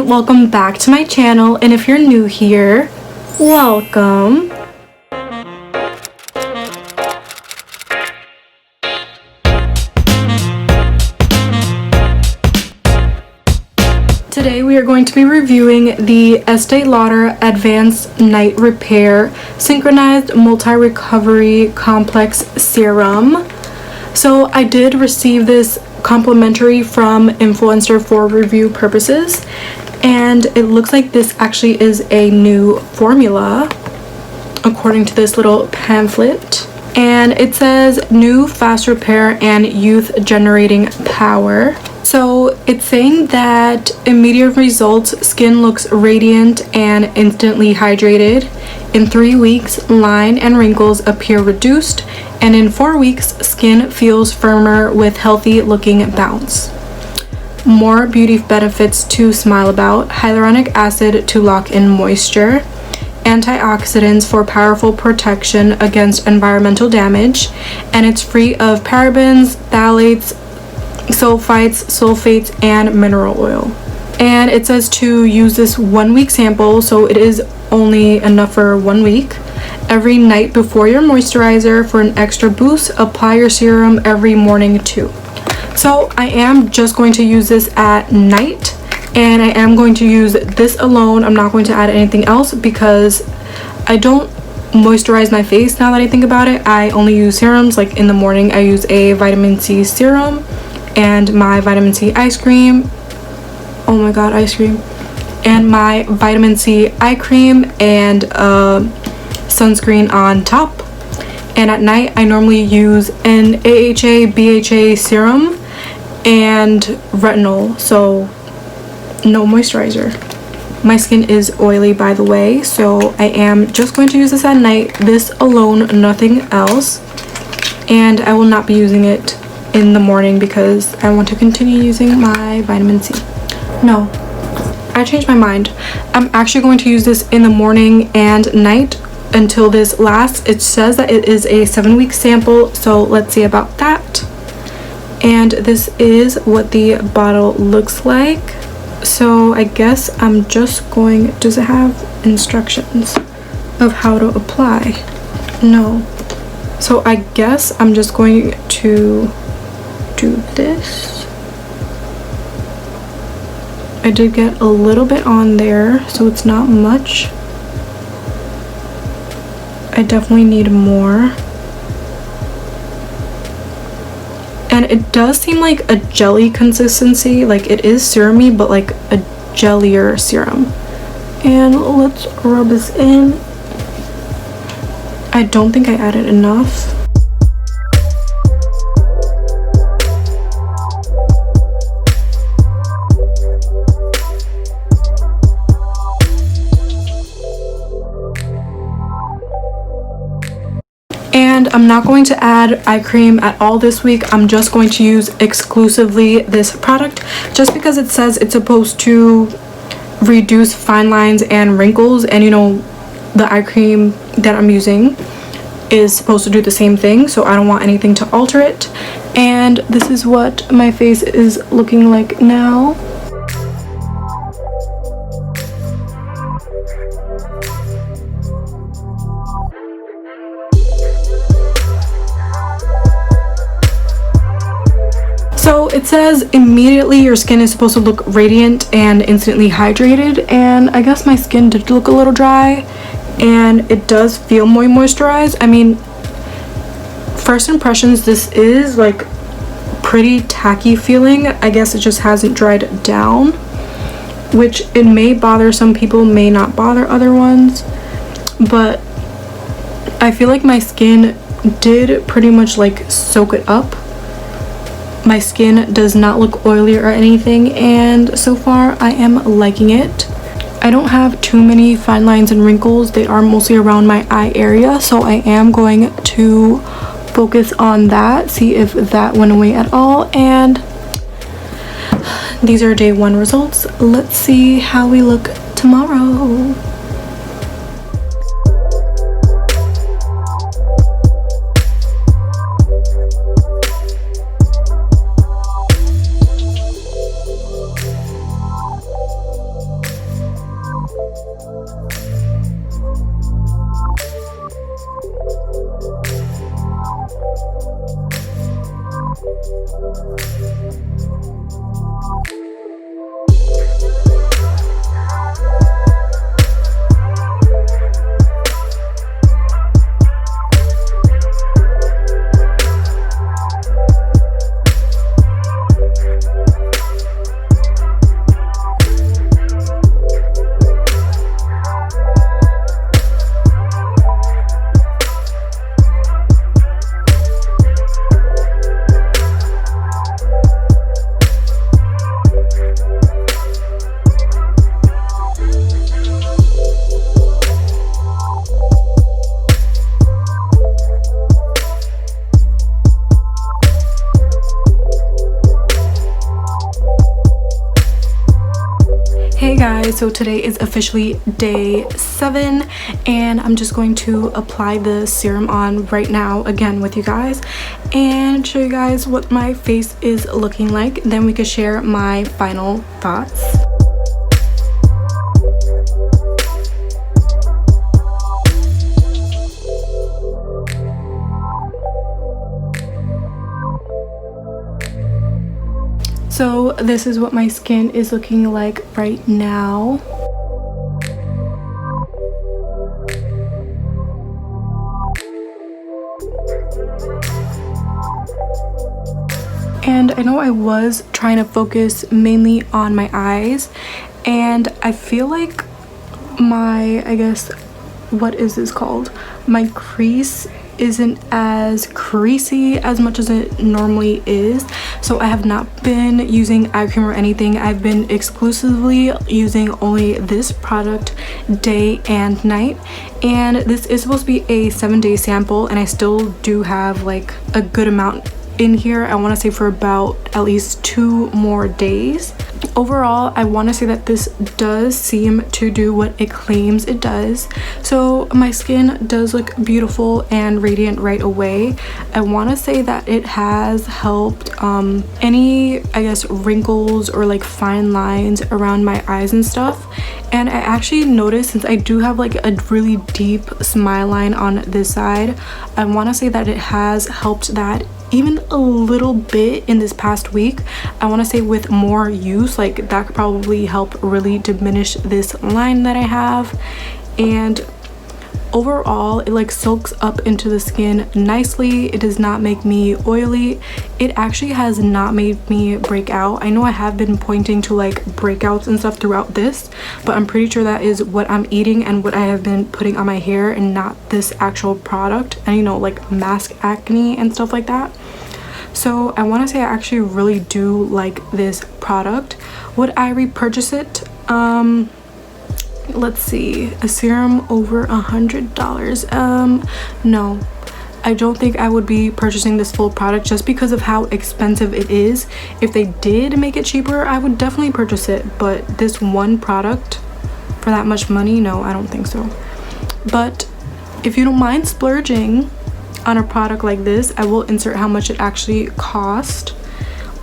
everyone, welcome back to my channel, and if you're new here, welcome. Today we are going to be reviewing the Estee Lauder Advanced Night Repair Synchronized Multi-Recovery Complex Serum. So I did receive this complimentary from Influenster for review purposes, and it looks like this actually is a new formula according to this little pamphlet, and it says new fast repair and youth generating power. So it's saying that immediate results, skin looks radiant and instantly hydrated. In 3 weeks, line and wrinkles appear reduced, and in 4 weeks, skin feels firmer with healthy looking bounce. More beauty benefits to smile about: hyaluronic acid to lock in moisture, antioxidants for powerful protection against environmental damage, and it's free of parabens, phthalates, sulfates, and mineral oil. And it says to use this 1 week sample, so it is only enough for 1 week. Every night before your moisturizer. For an extra boost, apply your serum every morning too. So I am just going to use this at night, and I am going to use this alone. I'm not going to add anything else because I don't moisturize my face now that I think about it. I only use serums. Like in the morning I use a vitamin C serum and my vitamin C ice cream. Oh my god, ice cream. And my vitamin C eye cream and sunscreen on top. And at night I normally use an AHA BHA serum and retinol, so no moisturizer. My skin is oily, by the way, so I am just going to use this at night, this alone, nothing else. And I will not be using it in the morning because I want to continue using my vitamin C. No, I changed my mind. I'm actually going to use this in the morning and night until this lasts. It says that it is a 7-week sample, so let's see about that. And this is what the bottle looks like. So I guess I'm just going, does it have instructions of how to apply? No. So I guess I'm just going to do this. I did get a little bit on there, so it's not much. I definitely need more. And it does seem like a jelly consistency, like it is serumy, but like a jellier serum. And let's rub this in. I don't think I added enough. And I'm not going to add eye cream at all this week. I'm just going to use exclusively this product just because it says it's supposed to reduce fine lines and wrinkles, and you know the eye cream that I'm using is supposed to do the same thing, so I don't want anything to alter it. And this is what my face is looking like now. So it says immediately your skin is supposed to look radiant and instantly hydrated, and I guess my skin did look a little dry, and it does feel more moisturized. I mean, first impressions, this is like pretty tacky feeling. I guess it just hasn't dried down, which it may bother some people, may not bother other ones, but I feel like my skin did pretty much like soak it up. My skin does not look oily or anything, and so far I am liking it. I don't have too many fine lines and wrinkles. They are mostly around my eye area, so I am going to focus on that, see if that went away at all. And these are day 1 results. Let's see how we look tomorrow. Hey guys, so today is officially day 7 and I'm just going to apply the serum on right now again with you guys and show you guys what my face is looking like. Then we could share my final thoughts. So this is what my skin is looking like right now. And I know I was trying to focus mainly on my eyes, and I feel like my, what is this called? My crease isn't as creasy as much as it normally is. So I have not been using eye cream or anything. I've been exclusively using only this product day and night, and this is supposed to be a 7-day sample, and I still do have like a good amount in here. I want to say for about at least 2 more days. Overall, I want to say that this does seem to do what it claims it does. So my skin does look beautiful and radiant right away. I want to say that it has helped any wrinkles or like fine lines around my eyes and stuff. And I actually noticed, since I do have like a really deep smile line on this side, I want to say that it has helped that even a little bit in this past week. I want to say with more use, like that could probably help really diminish this line that I have. And overall, it like soaks up into the skin nicely. It does not make me oily. It actually has not made me break out. I know I have been pointing to like breakouts and stuff throughout this, but I'm pretty sure that is what I'm eating and what I have been putting on my hair and not this actual product, and like mask acne and stuff like that. So I want to say I actually really do like this product. Would I repurchase it? Let's see, a serum over $100. No, I don't think I would be purchasing this full product just because of how expensive it is. If they did make it cheaper, I would definitely purchase it, but this one product for that much money, no, I don't think so. But if you don't mind splurging on a product like this, I will insert how much it actually cost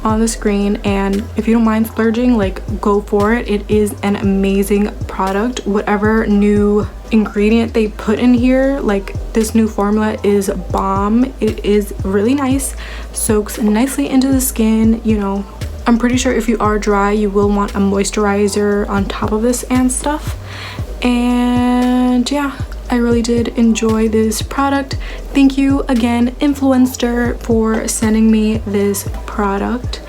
on the screen, and if you don't mind splurging, like go for it. It is an amazing product. Whatever new ingredient they put in here, like this new formula, is bomb. It is really nice, soaks nicely into the skin. I'm pretty sure if you are dry, you will want a moisturizer on top of this and stuff. And yeah, I really did enjoy this product. Thank you again, Influenster, for sending me this product.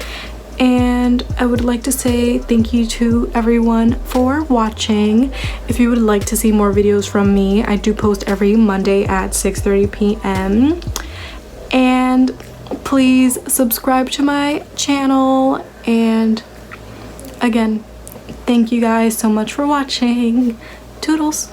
And I would like to say thank you to everyone for watching. If you would like to see more videos from me, I do post every Monday at 6:30 p.m. And please subscribe to my channel. And again, thank you guys so much for watching. Toodles!